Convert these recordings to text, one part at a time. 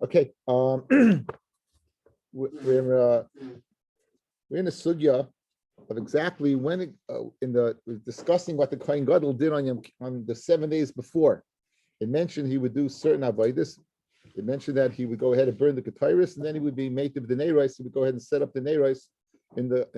Okay, we're in a sugya of exactly when we're discussing what the Kohen Gadol did on the 7 days before. It mentioned he would do certain avodas. It mentioned that he would go ahead and burn the ketairis, and then he would be made of the neiros. He would go ahead and set up the neiros in the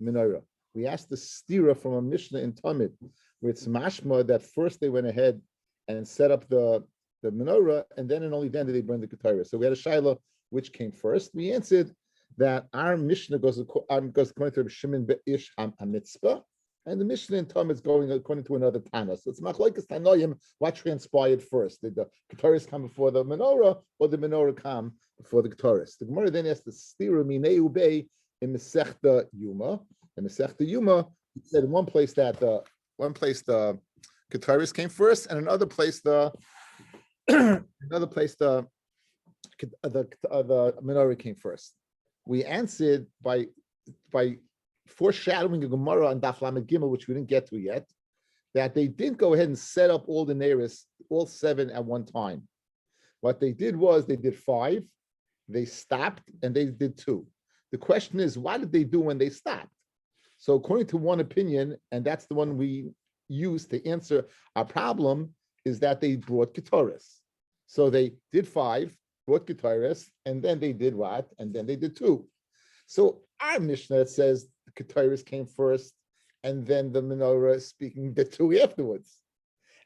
menorah. We asked the stira from a Mishnah in Talmud, where it's mashma that first they went ahead and set up the menorah, and then and only then did they burn the ketairis. So we had a shaila, which came first. We answered that our Mishnah goes according to Shimon Be'ish HaMitzvah, and the Mishnah in Talmud is going according to another Tana. So it's machlokes tanoim, what transpired first? Did the ketairis come before the menorah, or the menorah come before the ketairis? The Gemara then asked the stira minei ubei in Masechta Yoma. In Masechta Yoma, he said in one place the ketairis came first, and another place the menorah came first. We answered by foreshadowing a Gemara on Daf Lamed Gimel, which we didn't get to yet, that they didn't go ahead and set up all the neiros, all 7 at one time. What they did was they did 5, they stopped, and they did 2. The question is, what did they do when they stopped? So according to one opinion, and that's the one we use to answer our problem, is that they brought ketairis. So they did 5, brought ketairis, and then they did what? And then they did 2. So our Mishnah says the ketairis came first, and then the menorah speaking the 2 afterwards.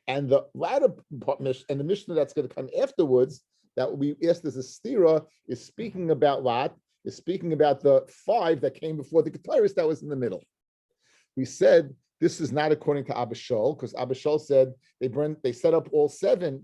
And the latter Mishnah, and the Mishnah that's going to come afterwards, that we asked as a stira, is speaking about what? Is speaking about the 5 that came before the ketairis that was in the middle. We said this is not according to Abba Shaul, because Abba Shaul said they set up all 7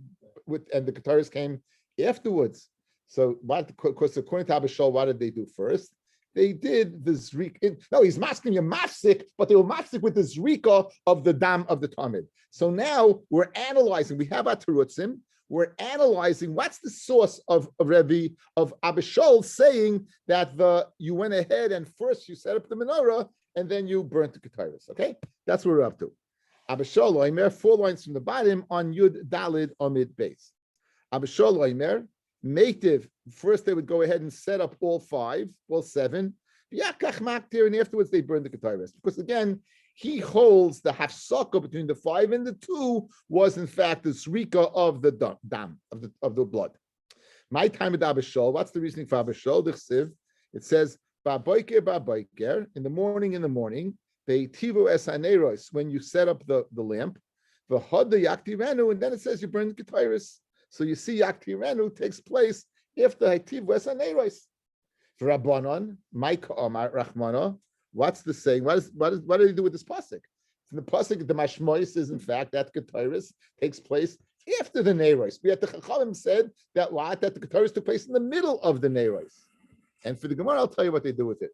and the ketairis came afterwards. So what? Because according to Abba Shaul, what did they do first? They did the zrika. No, he's masking you mafsik, but they were mafsik with the zrika of the dam of the Talmud. So now we're analyzing. We have our terutzim. We're analyzing what's the source of Rabbi of Abba Shaul saying that you went ahead and first you set up the menorah and then you burnt the ketairis. Okay, that's what we're up to. Abba Shaul Oimer, 4 lines from the bottom on Yud Dalid Amid base. Abba Shaul Oimer, Mativ, first they would go ahead and set up all 5, all 7. Yakach Maktir, and afterwards they burn the ketairis. Because again, he holds the hafsaka between the 5 and the 2 was in fact the zrika of the dam, of the blood. My time at Abba Shaul, what's the reasoning for Abba Shaul? It says, Ba'boiker, in the morning, they tivu es haneros, when you set up the lamp, the hodda yaktirenu, and then it says you burn the ketairis. So you see yaktirenu takes place after tivu es haneros. Rabbanon, Mike Omar Rachmana, what's the saying? What do they do with this pasuk? In the pasuk, the mashmois is in fact that ketairis takes place after the neiros. Yet the Chachamim said that the ketairis took place in the middle of the neiros. And for the Gemara, I'll tell you what they do with it.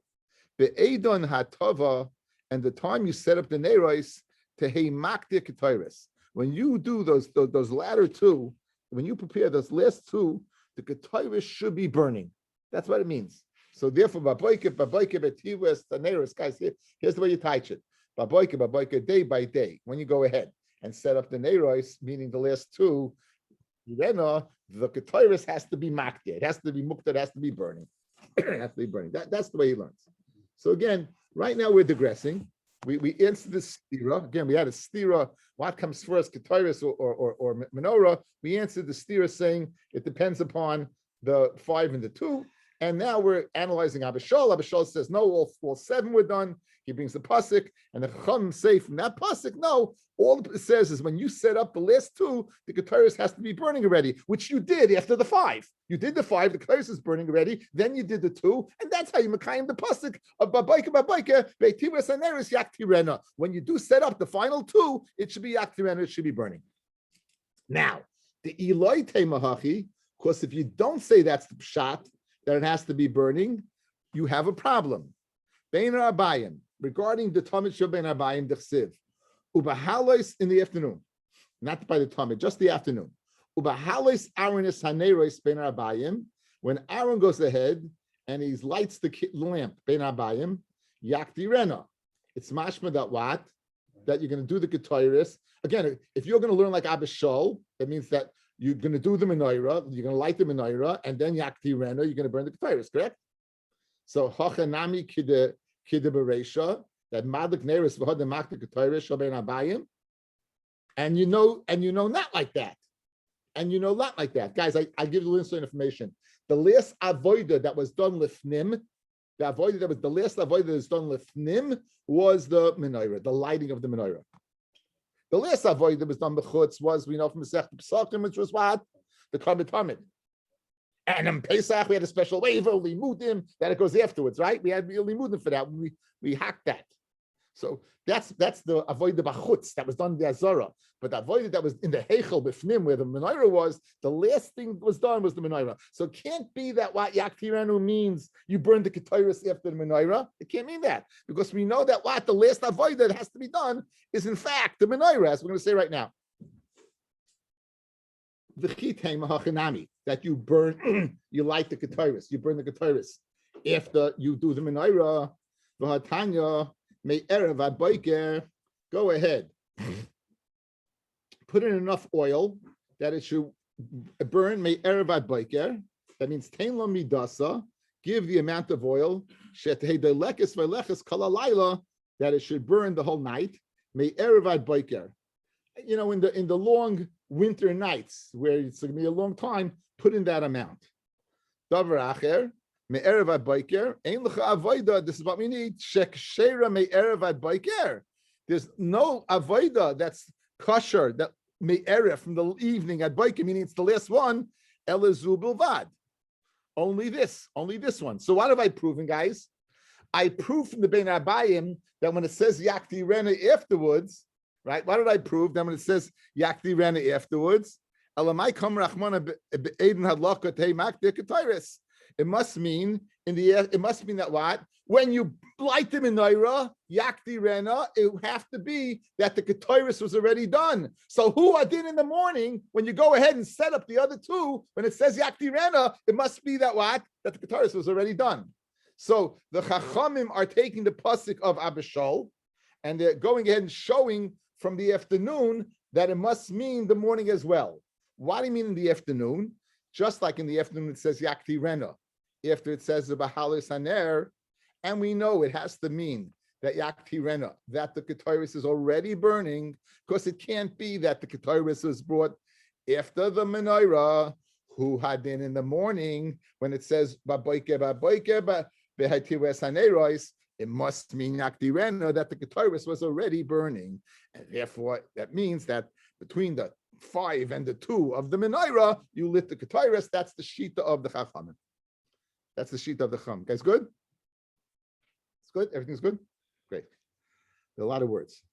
The Eidon Hatava, and the time you set up the neiros to heimaktir ketairis. When you do those latter 2, when you prepare those last 2, the ketairis should be burning. That's what it means. So therefore, baboike betivus the neiros. Guys, here's the way you teach it. Baboike day by day. When you go ahead and set up the neiros, meaning the last 2, then the ketairis has to be maktir. It has to be mukta. It has to be burning. It has to be burning. That's the way he learns. So again, right now we're digressing. We answered the stira. Again, we had a stira. What comes first, ketairis or menorah? We answered the stira saying it depends upon the 5 and the 2. And now we're analyzing Abba Shaul. Abba Shaul says, no, all 7 were done. He brings the pasuk, and the Chacham say from that pasuk, no, all it says is when you set up the last 2, the ketairis has to be burning already, which you did after the 5. You did the 5, the ketairis is burning already, then you did the 2, and that's how you makayim the pasuk of babaika beitiras haneris yaktirena. When you do set up the final 2, it should be yaktirena, it should be burning. Now, the Eloi Teimahachi, of course, if you don't say that's the pshat, that it has to be burning, you have a problem. Bein Rabbayim, regarding the Talmud Shel Bein Rabbayim, Dechsiv, Ubahalois in the afternoon, not by the Talmud, just the afternoon. Ubahalois Aaronis Haneros Bein Rabbayim, when Aaron goes ahead and he lights the lamp, Bein Rabbayim, Yaktirena. It's mashma that what? That you're going to do the ketairis. Again, if you're going to learn like Abba Shaul, that means that you're going to do the menorah, you're going to light the menorah, and then yakti rena, you're going to burn the ketores, correct? So hachanami kide beresha, that madlik neris v'had the makti ketores shabein abayim, and you know not like that. And you know not like that. Guys, I give you inside information. The last avoida that was done lifnim, the avoida that was the last avoida that was done lifnim was the menorah, the lighting of the menorah. The last avodah that was done b'chutz was, we know from the Masechet Pesachim, which was what? The Karban Tamid. And in Pesach, we had a special waiver, limudim, that it goes afterwards, right? We had limudim for that. We hacked that. So that's the avodah b'chutz that was done in the Azara. But the avodah that was in the Heichel b'fnim, where the menorah was, the last thing that was done was the menorah. So it can't be that what yaktirenu means you burn the ketores after the menorah. It can't mean that, because we know that what the last avodah that has to be done is in fact the menorah, as we're going to say right now. The chitei mahachinami, that you burn, you light the ketores, you burn the ketores after you do the menorah. V'hatanya may erev ad boiker. Go ahead. Put in enough oil that it should burn. May erev ad boiker. That means tein lo midasa. Give the amount of oil. Shetei delekes v'leches kol halayla, that it should burn the whole night. May erev ad boiker. You know, in the long winter nights where it's going to be a long time, put in that amount. Davar acher. Me erev ad boiker. Ein lecha avoida. This is what we need. Shekshera me erev ad boiker. There's no avoida that's kosher, that me erev from the evening at boiker, meaning it's the last one. Elazu bilvad. Only this one. So what have I proven, guys? I proved from the Bein Abayim that when it says yakti rena afterwards, right? What did I prove? That when it says yakti rena afterwards, elamai kam rachmana be'eden hadlaka tei makti ketayres. It must mean that what? When you light the menorah, yakti rena, it would have to be that the ketores was already done. So who adin in the morning, when you go ahead and set up the other two, when it says yakti rena, it must be that what? That the ketores was already done. So the chachamim are taking the pasuk of Abishol, and they're going ahead and showing from the afternoon that it must mean the morning as well. What do you mean in the afternoon? Just like in the afternoon it says yakti rena, after it says the bahalis haner, and we know it has to mean that yakti rena, that the ketores is already burning, because it can't be that the ketores is brought after the menorah, who had been in the morning when it says baboike behatives haneros. It must mean yakti rena, that the ketores was already burning, and therefore that means that between the 5 and the 2 of the menorah, you lit the ketores. That's the shita of the chachamim. That's the shita of the chacham. Guys, good? It's good? Everything's good? Great. There are a lot of words.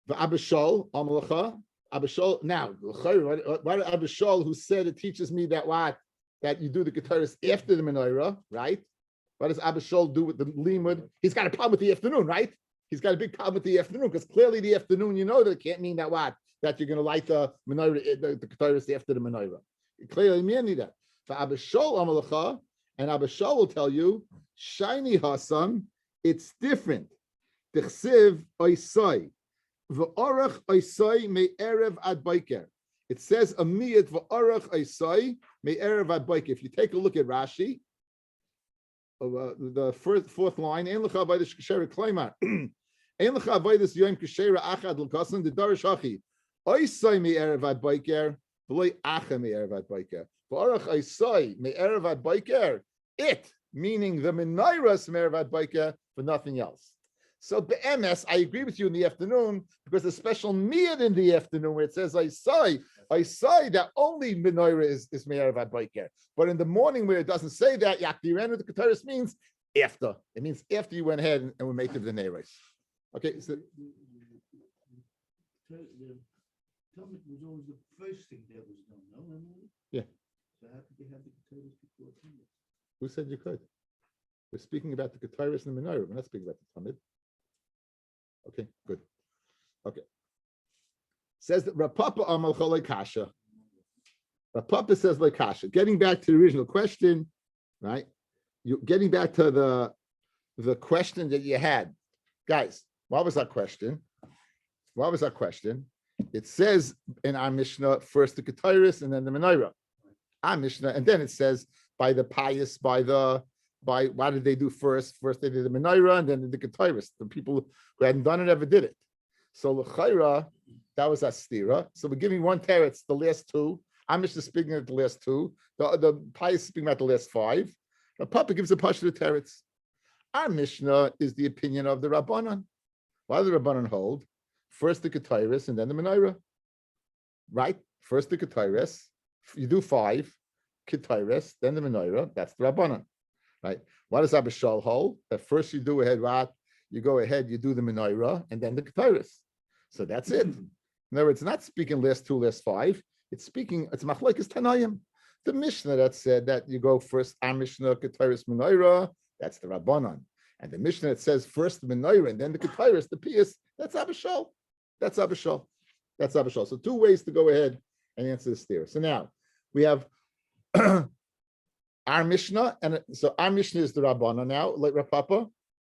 The Abishol, Amalacha, Abishol. Now, what Abishol, who said it teaches me that what? That you do the ketores after the menorah, right? What does Abishol do with the limud? He's got a problem with the afternoon, right? He's got a big problem with the afternoon, because clearly the afternoon, you know that it can't mean that what? That you're going to light the menorah, the ketores after the menorah. It clearly means that. For Abishol Amalacha, and Abishol will tell you, shiny Hassan, it's different. Tichsiv oisai, v'orach oisai me erev ad boiker. It says amiyat v'orach oisai me erev ad boiker. If you take a look at Rashi, the fourth line, ein lecha avodas k'shera kleimar, ein lecha avodas yom k'shera achad l'kasan the darish hachi oisai me erev ad boiker v'loy acha me erev ad boiker. V'orach oisai me erev ad boiker. It, meaning the menorahs me'erev boiker, but nothing else. So be'emes, I agree with you in the afternoon, because the special miyad in the afternoon where it says I say that only menorah is me'erev boiker. But in the morning where it doesn't say that, yakti rena, the ketores means after. It means after you went ahead and we made the neros. Okay, so the Talmud was always the first thing that was done, no? Yeah. So how could they have the ketores before Talmud? Who said you could? We're speaking about the ketores and the menorah. We're not speaking about the Talmud. Okay, good. Okay. Says that Rapapa Amal Cholei Kasha. Rapapa says like Kasha. Getting back to the original question, right? You getting back to the question that you had, guys. What was that question? What was that question? It says in our Mishnah first the Ketairis and then the Menorah. Our Mishnah, and then it says by the pious, by what did they do first? First they did the Menorah and then the Ketairis. The people who hadn't done it never did it. So l'chayra, that was Astira. So we're giving one teretz, the last two. Our Mishnah speaking at the last two. The pious speaking about the last five. The Papa gives a pash to the teretz. Our Mishnah is the opinion of the Rabbanan. Why do the Rabbanan hold? First the Ketairis and then the Menorah. Right? First the Ketairis. You do five, Ketairis, then the Menorah. That's the Rabbanan. Right? What does Abishal hold? That first you do ahead, what? You go ahead, you do the Menorah, and then the Ketairis. So that's it. In other words, it's not speaking last two, last five. It's speaking, it's Machlokes Tanayim. The Mishnah that said that you go first, our Mishnah, Ketairis, Menorah, that's the Rabbanan. And the Mishnah that says first the Menorah and then the Ketairis, the Pius, that's Abishal. That's Abishal. That's Abishal. So two ways to go ahead and answer this theory. So now we have our Mishnah, and so our Mishnah is the Rabbanan now, like Rav Papa,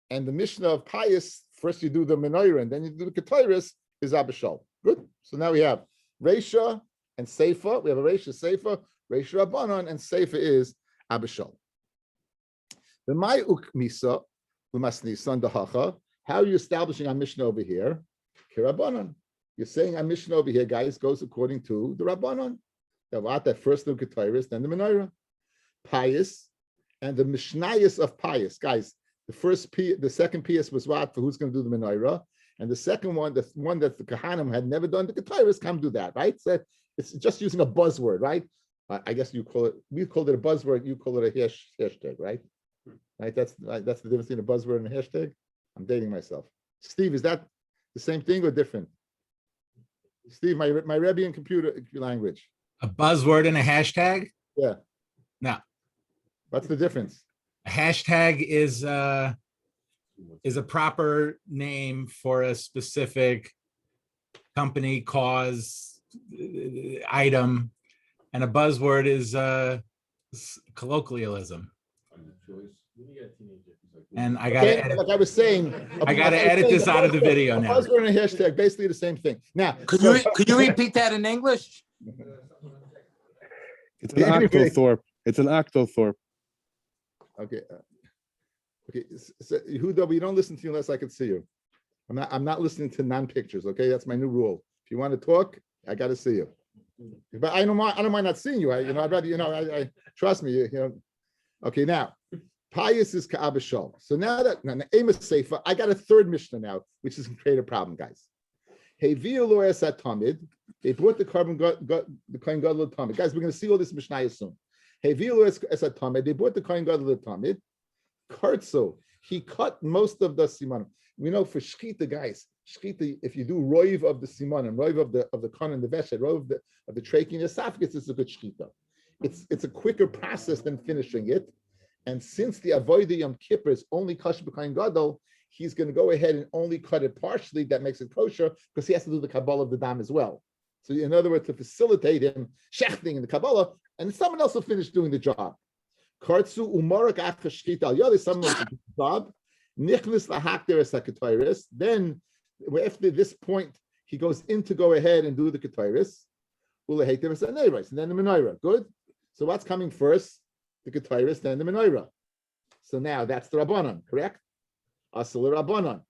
and the Mishnah of Pius, first you do the Menorah and then you do the Ketairis, is Abishal. Good. So now we have Reisha and Seifa. We have a Reisha, Seifa, Reisha Rabbanan, and Seifa is Abishal. The Mai Ukmisa, Umasnisan Dahacha. How are you establishing our Mishnah over here? Kirabanan. You're saying our Mishnah over here, guys, goes according to the Rabbanan. That first the Ketairis, then the Menorah. Pious, and the Mishnayos of Pious. Guys, the second Pious was what? For who's going to do the Menorah. And the second one, the one that the Kahanim had never done the Ketairis, come do that, right? So it's just using a buzzword, right? I guess we called it a buzzword, you call it a hashtag, right? Right. That's the difference between a buzzword and a hashtag. I'm dating myself. Steve, is that the same thing or different? Steve, my Rebbe in computer language. A buzzword and a hashtag? Yeah. No. What's the difference? A hashtag is a proper name for a specific company, cause, item, and a buzzword is colloquialism. And I got to edit. Like I was saying, I got to edit this out of the video now. Buzzword and a hashtag, basically the same thing. Now, could you repeat that in English? It's an octothorpe. It's an octothorpe. Okay. Okay. So, Yehuda, you don't listen to you unless I can see you. I'm not listening to non-pictures. Okay, that's my new rule. If you want to talk, I got to see you. But I don't mind not seeing you. I'd rather, I trust me. Okay, now Pious is Ka'abashal. So now the aim is Seifa. I got a third Mishnah now, which is going to create a problem, guys. Hey, Violo Esat Tamid. They brought the Kohen Gadol Tamid. Guys, we're going to see all this Mishnah soon. Hey, Violo Esat Tamid. They brought the Kohen Gadol Tamid. Kartso. He cut most of the simanim. We know for shchita, guys. Shchita, if you do roiv of the simanim, roiv of the kon and the veshet, roiv of the trach and esophagus, it's a good shchita. It's a quicker process than finishing it. And since the avodah Yom Kippur is only kosher b'kohen gadol, he's going to go ahead and only cut it partially. That makes it kosher because he has to do the kabbalah of the dam as well. So in other words, to facilitate him shechting in the kabbalah, and someone else will finish doing the job. Kartsu umarak achar shchita al yad. Someone will do the job. Nichnas lahakter es haketayris. Then after this point, he goes in to go ahead and do the ketayris. Uleheter es aneiros, and then the menorah. Good. So what's coming first? The Ketairis, then the Menorah. So now that's the Rabbanon, correct? Asal Rabbanon.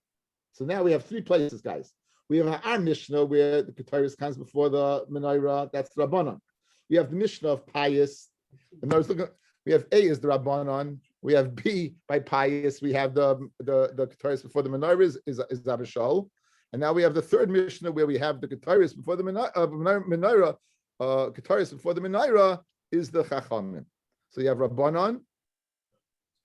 So now we have three places, guys. We have our Mishnah where the Ketairis comes before the Menorah. That's the Rabbanon. We have the Mishnah of Pious. And we have A is the Rabbanon. We have B by Pious. We have the Ketairis before the Menorah is Abishal. And now we have the third Mishnah where we have the Ketairis before the Menorah. Ketairis before the Menorah is the Chachamim. So you have Rabbanon,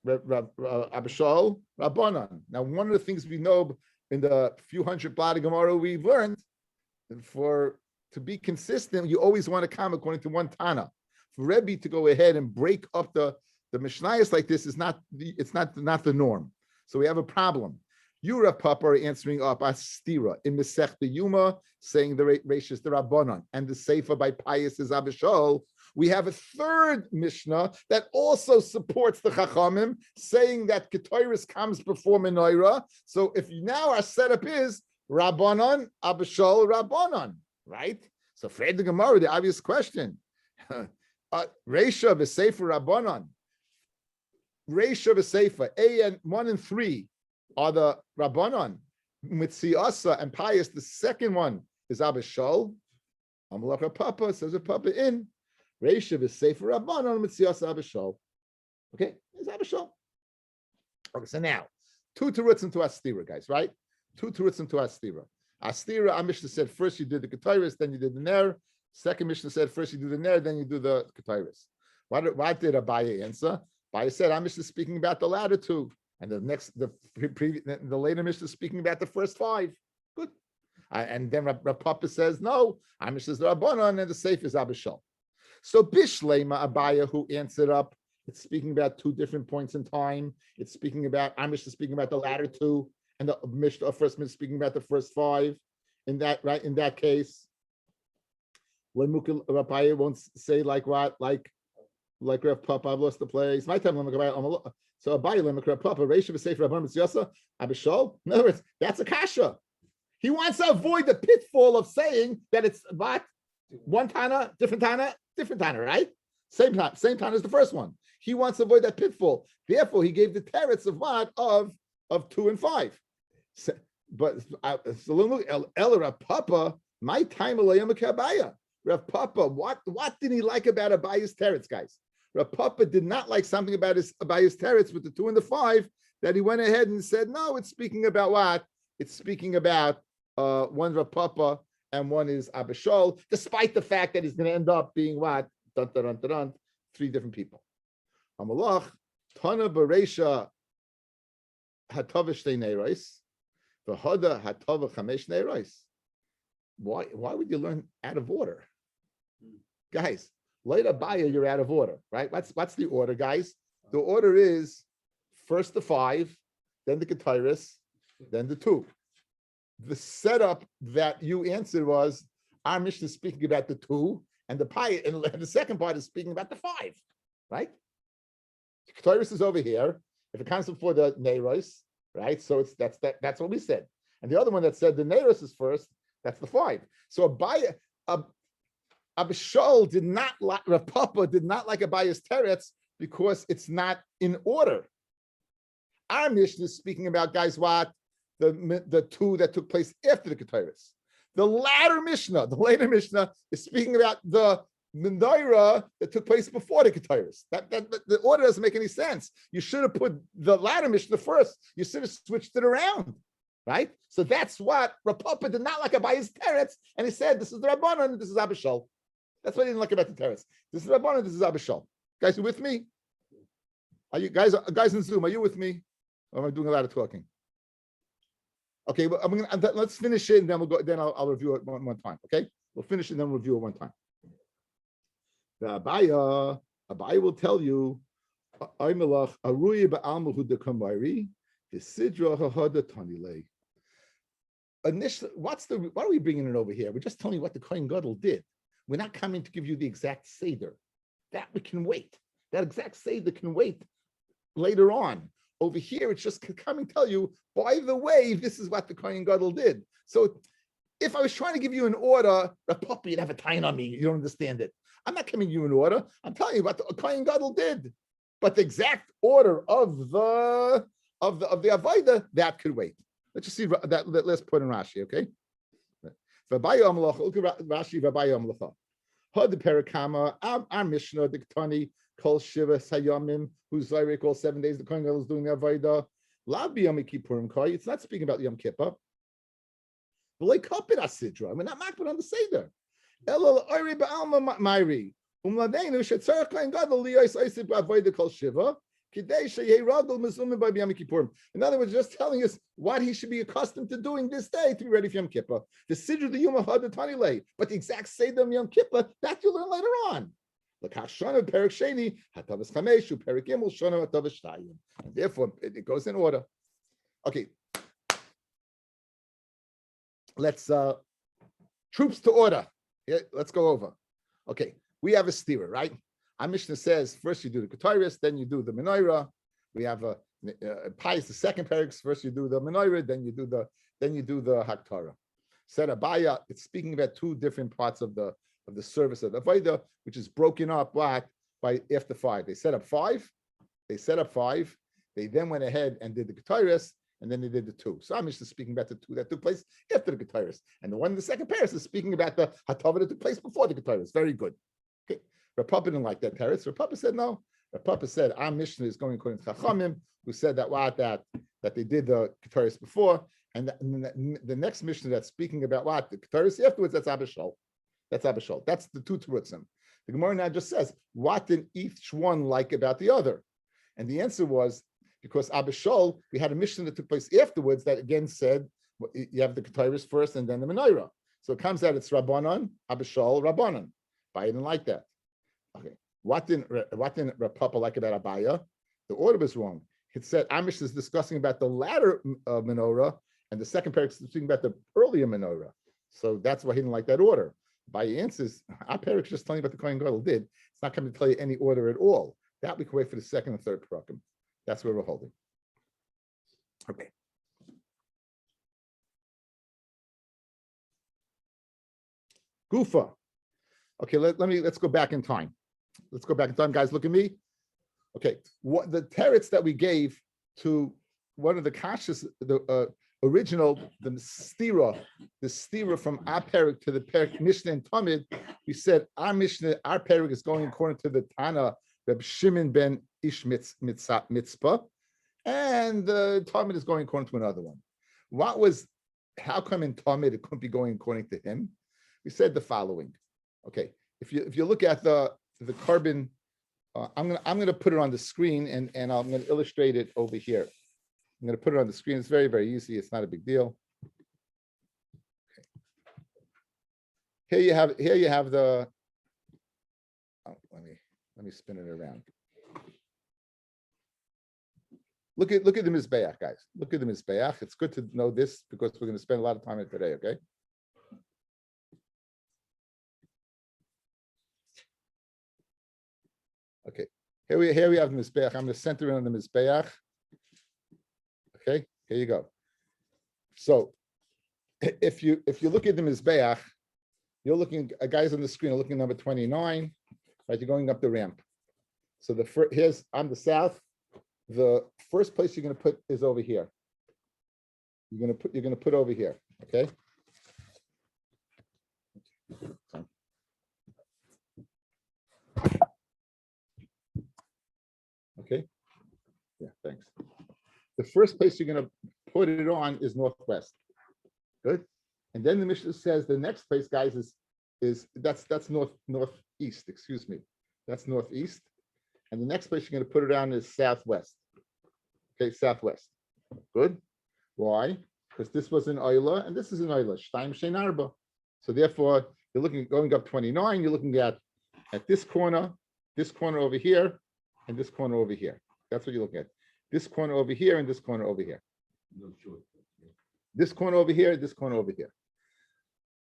Abishal, Rabbanon. Now, one of the things we know in the few hundred blot of Gemara we've learned, to be consistent, you always want to come according to one Tana. For Rabbi to go ahead and break up the Mishnayos like this is not the norm. So we have a problem. You, Rav Papa, are answering up Astira in Masechta Yoma, saying the Reish is the Rabbanon, and the Seifa by Pious is Abishal. We have a third Mishnah that also supports the Chachamim, saying that Ketairis comes before Menorah. So if now our setup is Rabbanon, Abishal, Rabbanon. right? So Fred the Gemara, the obvious question. Reisha v'Sefer Rabbanon. Reisha v'Sefer, A and 1 and 3 are the Rabbanon. Mitziasa and Pius, the second one is Abishol. Amalach Papa says a Papa in. Reisha v'Sefer Rabbanon, Mitziasa Abishol. Okay, it's Abishol. Okay, so now, 2 terutzim to Astira, guys, right? 2 terutzim to Astira. Astira, our Mishnah said first you did the Ketairis, then you did the Ner. Second Mishnah said first you do the Ner, then you do the Ketairis. Why did Abaye answer? Abaye said, our Mishnah is speaking about the latter 2. And the later Mishnah is speaking about the first 5. Good. And then Rav Papa says, no, our Mishnah is the Rabbanon, and the safe is Abishol. So Bishlema Abaye, who answered up, it's speaking about 2 different points in time. It's speaking about, our Mishnah is speaking about the latter 2. And the Mishnah, first Mishnah speaking about the first 5. In that case, when Rapaye won't say like what, like Rav Papa, I've lost the place. My time, so Abaye Rav Papa, Reisha v'Sefer Rabbanon Mitzvasa, Abishol. In other words, that's a kasha. He wants to avoid the pitfall of saying that it's what, one Tana, different Tana, right? Same Tana as the first one. He wants to avoid that pitfall. Therefore, he gave the teretz of what, of 2 and 5. So, but El Rav Papa, my time Abayah. Rav Papa, what did he like about Abaya's teretz, guys? Rav Papa did not like something about Abaya's teretz with the 2 and the 5 that he went ahead and said, no, it's speaking about what? It's speaking about one Rav Papa and one is Abishol, despite the fact that he's going to end up being what? 3 different people. Amalach, Tana Bereisha Hatava Shtei Neiros, V'Hada Hatava Chamesh Neiros. Why would you learn out of order? Guys, later Baya, you're out of order, right? What's the order, guys? The order is first the 5, then the Ketairis, then the 2. The setup that you answered was our Mishnah is speaking about the 2, and the second part is speaking about the 5, right? Ketairis is over here. If it comes before the Neiros, right? So that's what we said. And the other one that said the Neiros is first, that's the 5. So Abishol did not like, Rav Papa did not like Abaya's teretz because it's not in order. Our Mishnah is speaking about, guys, what? The 2 that took place after the Ketairis. The later Mishnah is speaking about the Menorah that took place before the Ketairis. That the order doesn't make any sense. You should have put the latter Mishnah first. You should have switched it around, right? So that's what Rav Papa did not like Abaya's teretz, and he said, this is the Rabbanon, this is Abishol. That's what he didn't like about the teretz. This is Rabbanon, this is Abishol. Guys, you with me? Are you guys in Zoom? Are you with me? Or am I doing a lot of talking? Okay, well, let's finish it, and then we'll go. Then I'll review it one time. Okay, we'll finish it, and then we'll review it one time. The Abaya will tell you, initially, what are we bringing it over here? We're just telling you what the Kohen Gadol did. We're not coming to give you the exact seder. That we can wait. That exact seder can wait later on. Over here, it's just coming to tell you, by the way, this is what the Kohen Gadol did. So if I was trying to give you an order, Rav Papa, you'd have a time on me. You don't understand it. I'm not giving you an order. I'm telling you what the Kohen Gadol did. But the exact order of the Avodah, that could wait. Let's just see that last point in Rashi, okay? Rashi, Hod Perakama, our Mishnah, the Ketani, Kol Shiva Sayamim, who's Zyrek all 7 days, the Kohen Gadol is doing the Avodah. Lav Yom Kippurim Koi, it's not speaking about Yom Kippur. But like Kapit Asidra, we're not makbid on the Seder. Elul Oiri Ba'alma Mairi. Umladenu Shetzarach Kohen Gadol Liyos Oisib Avodah Kol Shiva. In other words, just telling us what he should be accustomed to doing this day to be ready for Yom Kippur. The Sidra the Yuma Had the Tani Lay, but the exact Seder of Yom Kippur that you learn later on. And therefore, it goes in order. Okay. Let's troops to order. Yeah, let's go over. Okay, we have a stira, right? Our Mishnah says first you do the Ketairis, then you do the Menorah. We have a Pius, the second paragraph. First you do the Menorah, then you do the Haktarah. Said Abaya, it's speaking about two different parts of the service of the Avodah, which is broken up what by after 5. They set up 5. They then went ahead and did the Ketairis, and then they did the 2. So I'm just speaking about the 2 that took place after the Ketairis. And the one in the second paris is speaking about the Hatava that took place before the Ketairis. Very good. Okay. Rapapa didn't like that teretz. Rapapa said no. Rapapa said our Mishnah is going according to Chachamim, who said that that they did the Ketairis before, and the next Mishnah that's speaking about what the Ketairis afterwards, that's Abishol. That's Abishol. That's the 2 Terutzim. The Gemara now just says, what did each one like about the other? And the answer was, because Abishol, we had a Mishnah that took place afterwards that again said, you have the Ketairis first and then the Menorah. So it comes out, it's Rabbanon, Abishol, Rabbanon. Abaya didn't like that. Okay. What didn't Rapapa like about Abaya? The order was wrong. It said Amish is discussing about the latter menorah, and the second parak is speaking about the earlier menorah. So that's why he didn't like that order. By answers, our parak is just telling you about the Kohen Gadol did. It's not coming to tell you any order at all. That we can wait for the second and third parakim. That's where we're holding. Okay. Gufa. Okay, let's go back in time. Let's go back in time, guys. Look at me. Okay, what the teretz that we gave to one of the kashas, the original, the stira from our parak to the parak Mishnah and Tamid, we said our Mishnah, our parak is going according to the Tana Reb Shimon ben Ish Mitzpah, and the Tamid is going according to another one. How come in Tamid it couldn't be going according to him? We said the following. Okay, if you look at the carbon, I'm gonna put it on the screen and I'm gonna illustrate it over here. I'm gonna put it on the screen. It's very, very easy. It's not a big deal. Okay. Here you have the. Oh, let me spin it around. Look at the Mizbeach, guys. Look at the Mizbeach. It's good to know this because we're going to spend a lot of time on it today. Okay. Okay, here we have the Mizbeach. I'm going to center in on the Mizbeach. Okay, here you go. So if you look at the Mizbeach, you're looking, guys on the screen are looking at number 29, right? You're going up the ramp. So here's on the south. The first place you're going to put is over here. You're going to put over here. Okay. Okay. Yeah, thanks. The first place you're going to put it on is northwest. Good. And then the Mishnah says the next place, guys, is that's northeast. Excuse me. That's northeast. And the next place you're going to put it on is southwest. Okay, southwest. Good. Why? Because this was an Oila and this is an Oila. Shtaim Shein Arba. So therefore, you're going up 29. You're looking at this corner over here, and this corner over here. That's what you're looking at. This corner over here and this corner over here. This corner over here, this corner over here.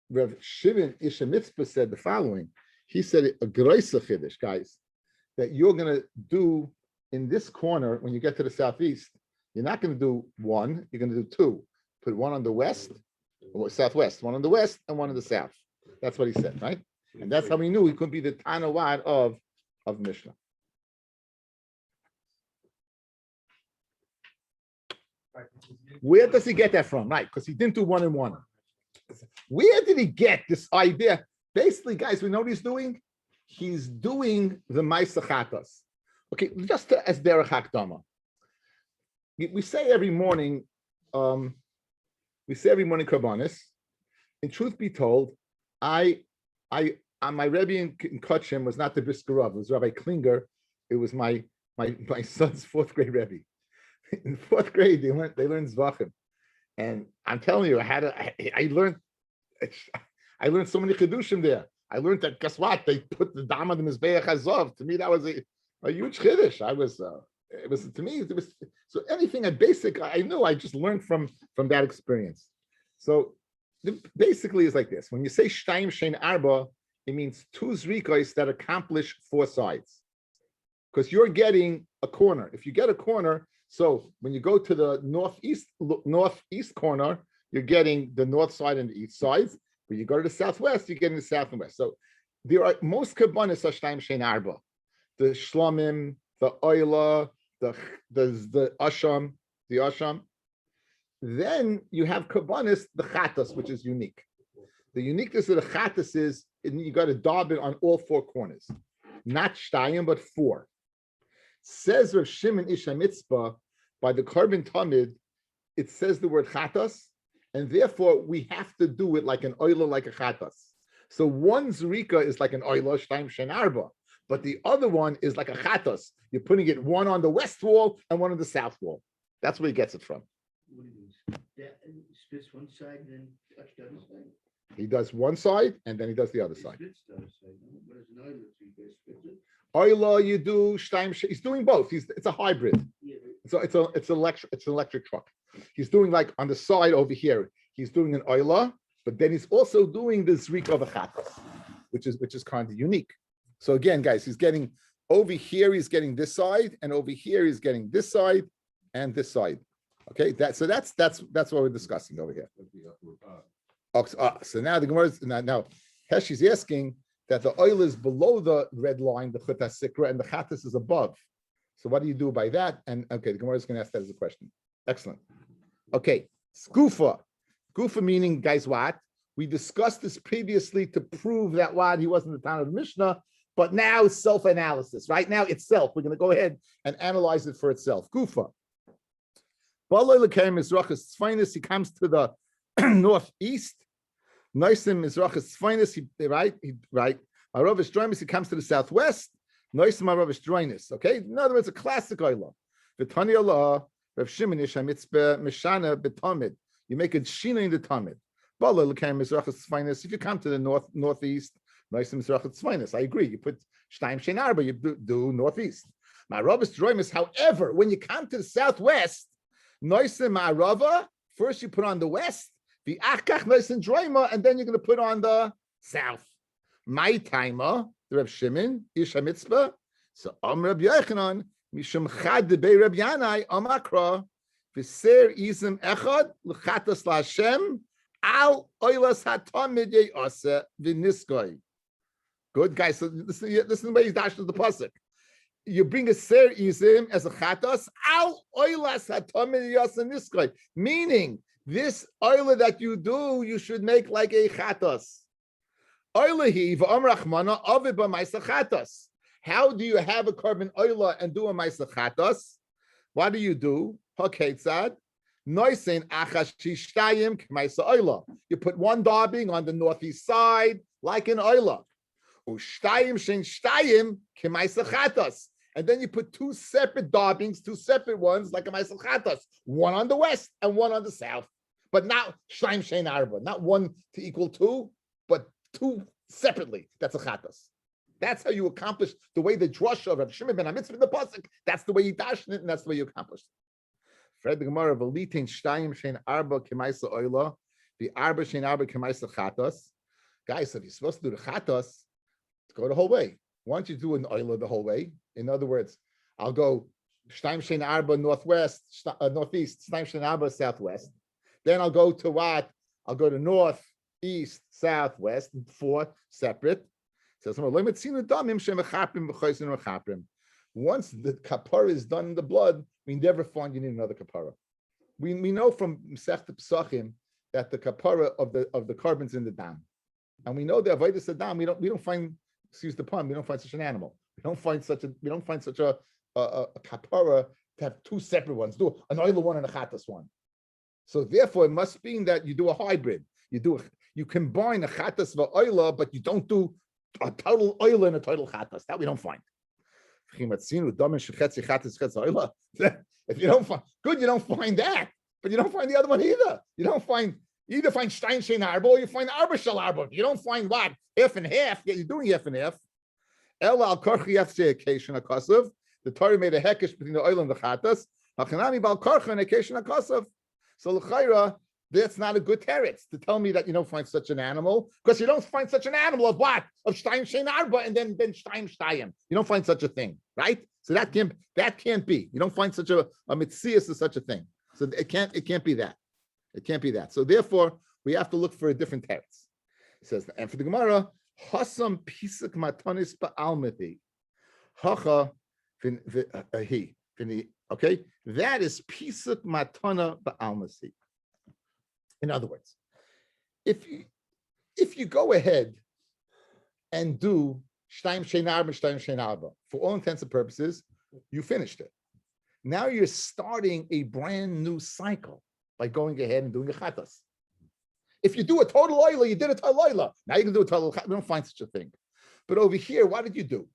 Rav Shimon Ish Mitzpah said the following. He said a greisa chiddush, guys, that you're going to do in this corner when you get to the southeast. You're not going to do one. You're going to do 2. Put one on the west or southwest, one on the west and one on the south. That's what he said, right? And that's how we knew he couldn't be the Tanawad of Mishnah. Where does he get that from? Right, because he didn't do 1 and 1. Where did he get this idea? Basically, guys, we know what he's doing. He's doing the Ma'aseh Chatas. Okay, just as derech hakdama. We say every morning, Karbanis. In truth be told, my Rebbe in Kutchim was not the Briskerov, it was Rabbi Klinger. It was my son's 4th grade Rebbe. In 4th grade, they learned Zvachim, and I'm telling you, I learned so many chidushim there. I learned that, guess what? They put the dam on the mizbeach hazov. To me, that was a huge chiddush. So anything basic I knew. I just learned from that experience. So basically, it's like this: when you say shtaim shein arba, it means 2 zrikos that accomplish 4 sides, because you're getting a corner. If you get a corner. So when you go to the northeast corner, you're getting the north side and the east sides. When you go to the southwest, you're getting the south and west. So there are most kabbanis ashtaim shein arba, the shlomim, the oila, the asham, the asham. Then you have kabbanis, the chatas, which is unique. The uniqueness of the chatas is you got to daub it on all four corners, not shtayim but four. Says Rav Shimon Ish HaMitzpah by the Korban Tamid, it says the word chatas, and therefore we have to do it like an oila, like a chatas. So one zrika is like an oila, shtayim shein arba, but the other one is like a chatas. You're putting it one on the west wall and one on the south wall. That's where he gets it from. What do you do? That splits one side and then touch the other side. He does one side and then he does the other He side. splits the other side, no? But it's an island, so you guys split it. Oila, you do shtayim. He's doing both. It's a hybrid. Yeah, So it's an electric truck. He's doing like on the side over here. He's doing an oila, but then he's also doing the zrika of a chatas, which is kind of unique. So again, guys, he's getting over here. He's getting this side, and over here he's getting this side and this side. Okay, that's what we're discussing over here. So now the Gemara is now Heshi's asking that the oil is below the red line, the chut sikra, and the chatas is above. So what do you do by that? And okay, the Gemara is going to ask that as a question. Excellent. Okay, skufa. Skufa meaning, guys, what? We discussed this previously to prove that what he wasn't the town of the Mishnah, but now self-analysis. Right now itself, we're going to go ahead and analyze it for itself. Gufa. He comes to the northeast. Noisim Mizrachas Finest, right? Maravish Droinis, he comes to the southwest. Noisim Maravish Droinis. Okay, in other words, a classic oila. V'tani Allah, Rav Shimon Ish HaMitzpah Mishana B'Tamid. You make a shina in the Tamid. Bala L'Kaim Mizrachas Finest. If you come to the northeast, Noisim Mizrachas Finest. I agree. You put Shtaim Shein Arba, you do northeast. Maravish Droinis. However, when you come to the southwest, Noisim Marava. First you put on the west. The achkach nice and droima, and then you're going to put on the south. My timer, the Reb Shimon, Ish HaMitzpah. So Rabbi Yochanan, Mishum Chad Debei Reb Yanai, Amakra, V'ser Izim Echad, L'chatas LaHashem, Al Oilas HaTamid Ye'asa V'niskoi. Good, guys. So this is the way he's dashing the pasuk. You bring a ser izim as a chatas, Al Oilas HaTamid Ye'asa Niskoi, meaning this oila that you do, you should make like a chatas. Oilahi v'amrachmana avid b'maisa chatas. How do you have a carbon oila and do a maisa chatas? What do you do? Haketzad noisein achash shtayim k'maisa oila. You put one daubing on the northeast side like an oila. Ushtayim shein shtayim k'maisa chatas. And then you put two separate daubings, two separate ones like a maisa chatas. One on the west and one on the south. But not shtaim shein arba, not one to equal two, but two separately. That's a chatas. That's how you accomplish the way the drasha of Rav Shimon ben HaMitzvah in the pasuk. That's the way you dashed it, and that's the way you accomplished it. Fred the Gemara v'litin shtaim shein arba k'maisa oila, the arba shein arba k'maisa chatas. Guys, if you're supposed to do the chatas, go the whole way. Why don't you do an oila the whole way? In other words, I'll go shtaim shein arba northwest, northeast, shtaim shein arba southwest. Then I'll go to what? I'll go to north, east, south, west, four separate. Says once the kapara is done in the blood, we never find you need another kapara. We know from Masechta Pesachim that the kapara of the carbon's in the dam, and we know the avodas adam. We don't find, excuse the pun, we don't find such an animal. We don't find such a kapara to have two separate ones. Do an oila one and a chatas one. So therefore, it must mean that you do a hybrid. You combine a chatas v'oila, but you don't do a total oila and a total chatas. That we don't find. If you don't find good, you don't find that, but you don't find the other one either. You either find Stein Shein Arba or you find Arba Shal Arba. You don't find what? Half and half. Yeah, you're doing half and half. El al karchi yafse occasion akasav. The Torah made a hekesh between the oil and the chatas. Hachanami bal karcha and occasion akasav. So l'chayra, that's not a good teretz to tell me that you don't find such an animal, because you don't find such an animal of what? Of Stein Shein Arba and then Stein Shtayim. You don't find such a thing, right? So that can't be. You don't find such a mitzias of such a thing. So it can't be that. It can't be that. So therefore, we have to look for a different teretz. It says, and for the Gemara, Hasam Pisak Matanis Ba'almithi. Hacha he. Okay, that is Pisak Matana Ba'almasi. In other words, if you go ahead and do Shtaim Shein Arba, Shtaim Shein Arba, for all intents and purposes, you finished it. Now you're starting a brand new cycle by going ahead and doing a chatas. If you do a total oila, you did a total oila. Now you can do a total chatas. We don't find such a thing. But over here, what did you do?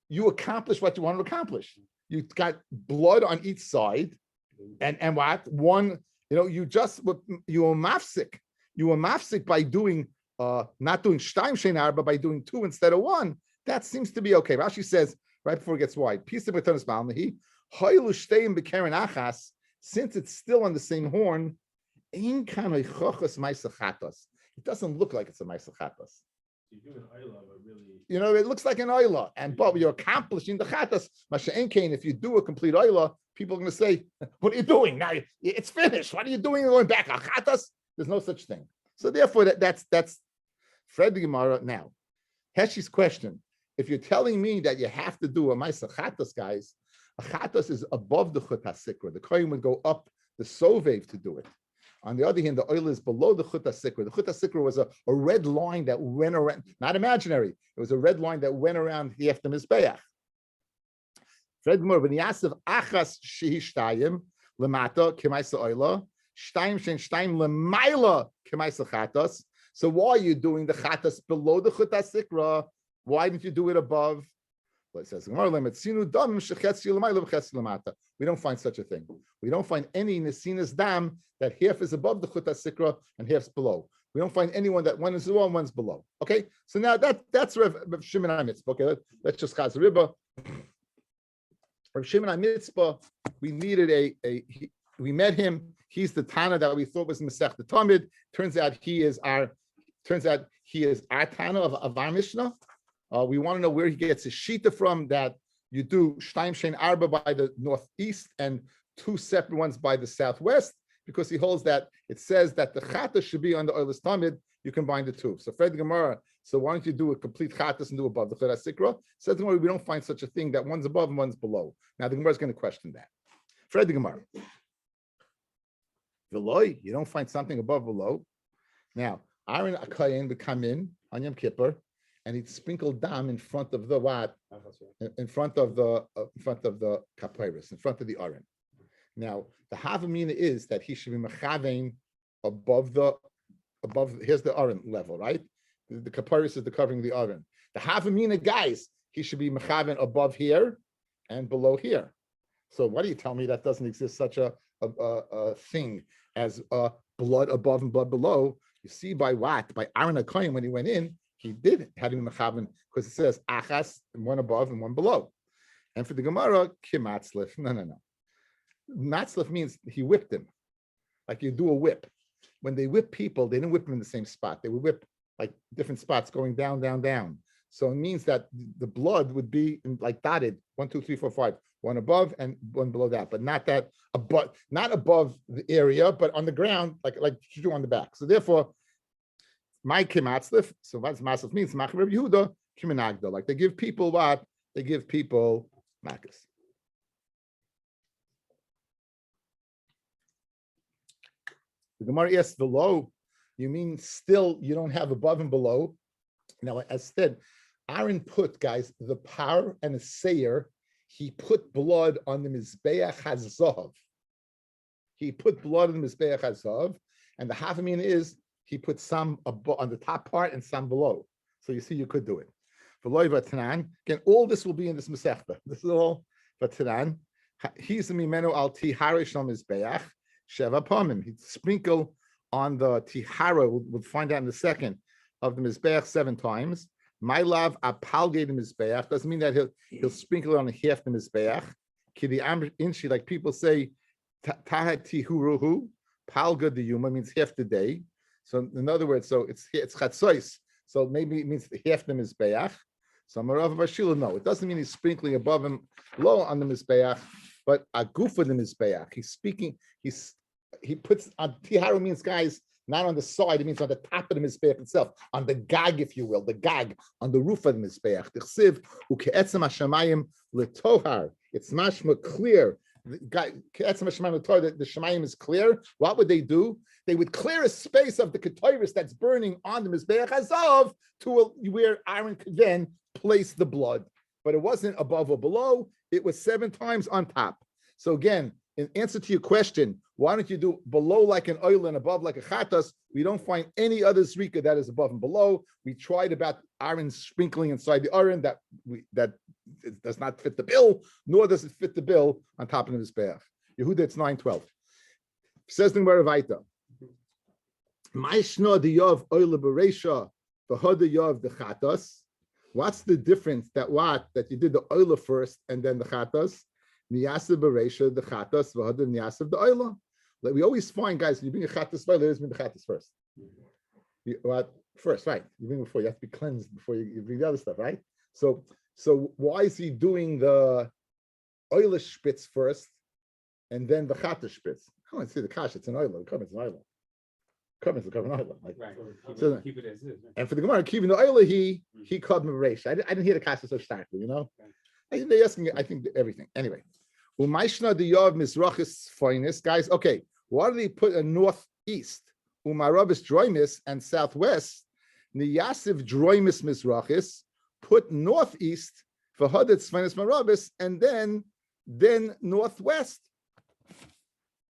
You accomplished what you wanted to accomplish. You got blood on each side, and what? One, you were mafsik. You were mafsik by doing not doing shtaim shein arba, by doing two instead of one. That seems to be okay. Rashi says right before it gets wide, piece of b'tonis ba'almihi, hoylu shteim b'keren achas, since it's still on the same horn, ein kanoi chochas ma'asachatos. It doesn't look like it's a ma'asachatos. It looks like an oila, but you're accomplishing the chatas. Masha'en kain, if you do a complete oila, people are going to say, "What are you doing now? It's finished. What are you doing? Going back al chatas?" There's no such thing. So therefore, that's Fred the Gemara. Now, Heshi's question: if you're telling me that you have to do a ma'aser chatas, guys, a chatas is above the chut hasikra. The kohen would go up the sovev to do it. On the other hand, the oil is below the chut hasikra. The chut hasikra was a red line that went around, not imaginary. It was a red line that went around the after mizbeach. Fred Gemara, when yasav achas shehi shtayim lemata k'maisa oila, shtayim shen shtayim lemaila k'maisa chatas. So why are you doing the chatas below the chut hasikra? Why didn't you do it above? Well, it says, we don't find such a thing. We don't find any nesinas dam that half is above the chut hasikra and half's below. We don't find anyone that one is above, one's below. Okay, so now that's Rav Shimon HaMitzpah. Okay, let's just chaz riba. Rav Shimon HaMitzpah, we met him. He's the Tana that we thought was Masech the Talmud. Turns out he is our Tana of our Mishnah. We want to know where he gets his shita from, that you do Shtaim Shein Arba by the northeast and two separate ones by the southwest, because he holds that it says that the chata should be on the oilus tamid. You combine the two. So Fred Gemara, so why don't you do a complete chatas and do above the chut hasikra? Says the Gemara, we don't find such a thing that one's above and one's below. Now the Gemara is going to question that. Fred Gemara, Veloy, you don't find something above below. Now Aaron Akayin would come in on Yom Kippur, and he'd sprinkle dam in front of the what? In front of the kapairis, in front of the aron. Now the havamina is that he should be mechavein above. Here's the aron level, right? The kapairis is the covering the aron. The havamina, guys, he should be mechavein above here and below here. So what do you tell me that doesn't exist such a thing as blood above and blood below? You see by what? By Aaron HaKohen when he went in. He did have him mechaven because it says achas, one above and one below. And for the Gemara, kimatzlif. No. Matzlif means he whipped him, like you do a whip. When they whip people, they didn't whip them in the same spot. They would whip like different spots going down, down, down. So it means that the blood would be like dotted 1, 2, 3, 4, 5, one above and one below that, but not that above, not above the area, but on the ground, like you do on the back. So therefore, my kimatzlif. So what's matzlif means? Mach Rabbi Yehuda kiminagda. Like they give people what? They give people makas. The Gemara asks below. You mean still you don't have above and below? Now, as said, Aaron put, guys, the par and the sayer. He put blood on the mizbeach hazav. He put blood on the mizbeach hazav, and the hafamina is. He put some on the top part and some below. So you see, you could do it. Again, all this will be in this Masechta. This is all Vatanan. He's the Mimeno al Tiharish on Mizbeach, Sheva Pamim. He'd sprinkle on the Tihara, we'll find out in a second, of the Mizbeach 7 times. My love, Apalgate the Mizbeach. Doesn't mean that he'll sprinkle it on half the Mizbeach. Kidi Amr Inshi, like people say, Tahat Tihuruhu, Palga the Yuma means half the day. So in other words, so it's chatzois. So maybe it means half the mizbeach. So Marav Bashila, no, it doesn't mean he's sprinkling above him low on the mizbeach, but a goof of the mizbeach. He's he puts on tiharu means, guys, not on the side, it means on the top of the mizbeach itself, on the gag, if you will, the gag on the roof of the mizbeach. It's mashma clear. The shemayim is clear. What would they do? They would clear a space of the ketayris that's burning on the mizbeach hazav to where Aaron could then place the blood. But it wasn't above or below. It was 7 times on top. So again, in answer to your question, why don't you do below like an oil and above like a chatas? We don't find any other zrika that is above and below. We tried about iron sprinkling inside the iron that it does not fit the bill, nor does it fit the bill on top of the mizbeach. Yehuda, it's 9:12. Says the Gemara Vaita. Ma'ishna the yov oil bereisha v'hoda yov the chatas. What's the difference that you did the oil first and then the chatas? Niyasav bereisha the chatas v'hoda niyasav the oil. Like we always find, guys, when you bring a chatas, you always bring the chatas first. First, right? You bring it before, you have to be cleansed before you bring the other stuff, right? So why is he doing the oilish spitz first and then the chatas spitz? I want to see the kash. It's an oil. It's an oil. It's an oil. Right. So, Keep it as is. Right? and for the Gemara, keeping the oil, he called him a I didn't hear the kash so starkly, you know. They're asking, I think, everything. Anyway, umayshna the yov mizrachis finest, guys. Okay, why do they put a northeast? Umarabis droimis and southwest. Niyasiv droimis mizrachis. Put northeast for hadetz finest marabis, and then northwest.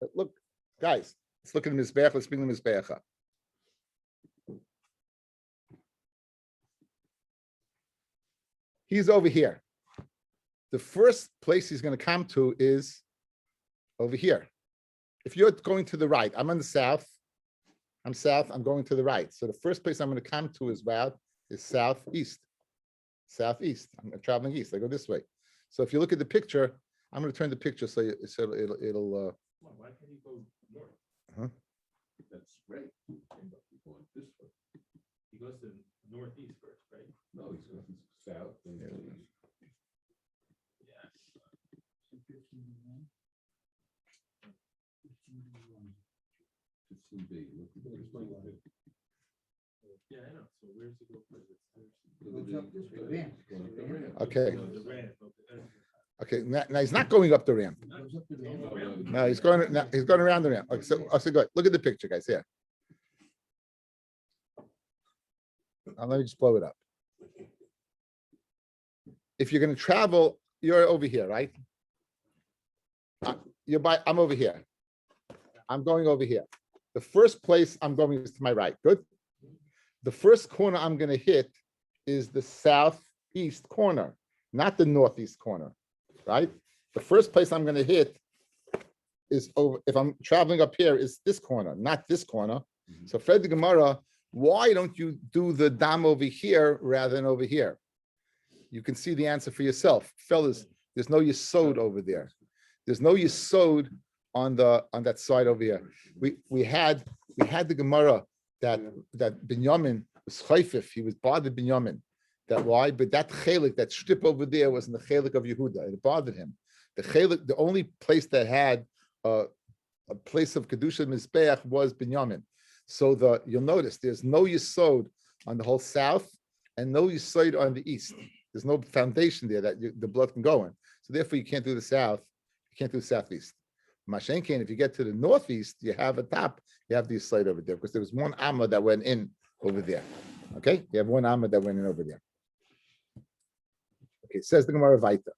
But look, guys, let's look at the mizbeach. Let's bring the mizbeach up. He's over here. The first place he's going to come to is over here. If you're going to the right, I'm on the south. I'm south. I'm going to the right. So the first place I'm going to come to is southeast. Southeast. I'm traveling east. I go this way. So if you look at the picture, I'm going to turn the picture so it'll. Why can't he go north? Huh? That's right. Going this way. He goes to northeast first, right? No, he's going south. And yeah, I know. So where's he go first? Okay. Okay. Now he's not going up the ramp. No, he's going around the ramp. Okay, so good. Look at the picture, guys. Here. Now, let me just blow it up. If you're going to travel, you're over here, right? I'm over here. I'm going over here. The first place I'm going is to my right. Good. The first corner I'm going to hit is the southeast corner, not the northeast corner, right? The first place I'm going to hit is over. If I'm traveling up here, is this corner, not this corner. So, Fred the Gemara, why don't you do the dam over here rather than over here? You can see the answer for yourself, fellas. There's no yesod over there. There's no yesod on that side over here. We had the Gemara that Binyamin was chayfif. He was bothered Binyamin. That why? But that chelik, that strip over there, was in the chelik of Yehuda. It bothered him. The chelik, the only place that had a place of kedusha mizbeach was Binyamin. So you'll notice there's no yesod on the whole south and no yesod on the east. There's no foundation there that the blood can go in. So therefore, you can't do the south. You can't do the southeast. Mashenkin, if you get to the northeast, you have a top. You have the yesod over there because there was one amma that went in over there. Okay, you have one amma that went in over there. Okay, says the Gemara Vaita.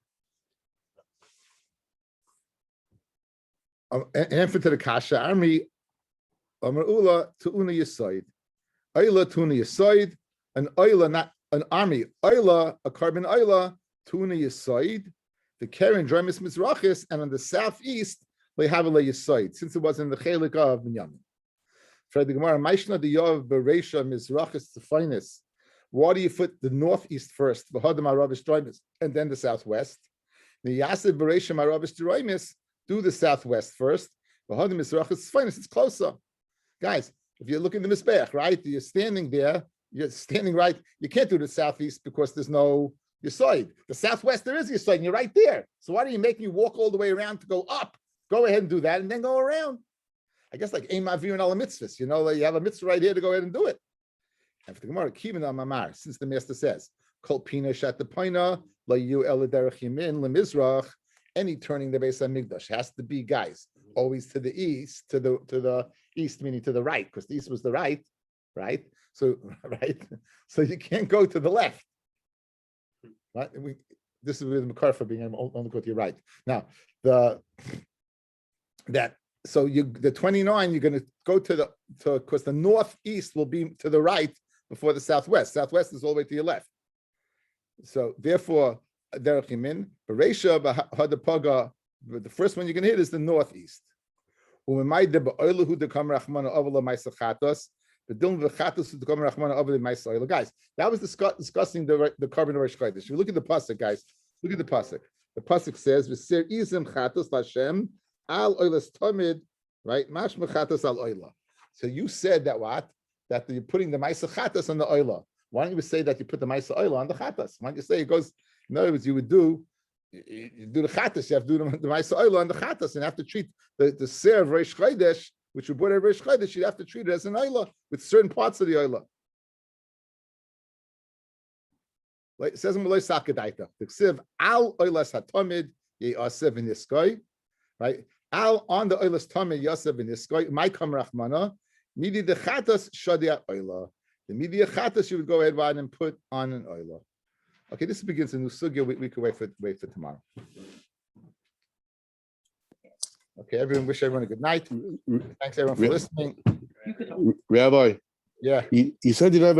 An answer to the kasha, Armi, Amar Ula to Una Yesod. Oila to Una Yesod, an Oila, not an army. Oila, a carbon Oila, to Una Yesod, the Karen Dremis Mizrachis, and on the southeast, they have a Yesod, since it was in the Chelik of Binyamin. For the Gemara, Maishna the Yov Bereisha Mizrachis to finest. Why do you put the northeast first, V'hodam Arabish Dremis, and then the southwest? The Yasib Bereisha Arabish Dremis, do the southwest first. V'hodam Mizrachis finest, it's closer. Guys, if you look in the Mizbeach, right, you're standing there, you're standing right, you can't do the southeast because there's no Yesod. The southwest, there is Yesod, and you're right there. So why do you make me walk all the way around to go up? Go ahead and do that, and then go around. I guess like Ein Ma'avir and Ala Mitzvahs, like you have a mitzvah right here to go ahead and do it. And for the Gemara, Kivin al Mamar, since the master says, Kol Pina Shat the Poina, La Yu El Derech Yamin, Le Mizrach, any turning the Beis HaMikdash has to be, guys, always to the east, to the east, meaning to the right, because the east was the right. So, right? So you can't go to the left. Right? This is with Makar for being able to only go to your right. Now, the 29, you're going to go because the northeast will be to the right before the southwest. Southwest is all the way to your left. So therefore, Derech Yamin, Bereisha, Hadapaga, the first one you're going to hit is the northeast. Guys, that was discussing the carbon of Rosh Chodesh. You look at the pasuk, guys. Look at the pasuk. The pasuk says, "V'sir izim chatos Hashem al oilas tamid." Right? Mash mechatos al oila. So you said that what? That you're putting the ma'isa chatos on the oila. Why don't you say that you put the ma'isa oila on the chatos? Why don't you say it goes? In other words, you do the chatos. You have to do the ma'isa oila on the chatos, and have to treat the ser of Rosh Chodesh, which we brought at Rosh Chodesh. You have to treat it as an oila with certain parts of the oila. Like it says in Malay Sakadaita, the ksiv al oilas hatomid ye'asev in niskoy, right? Al on the oilas tamid yasev in niskoy. My kam rachmana midi the chatas shadia oila. The midi chatas you would go ahead and put on an oila. Okay, this begins a new sugya. We could wait for tomorrow. Okay, everyone. Wish everyone a good night. Thanks everyone for listening. Rabbi, Yeah. you said you never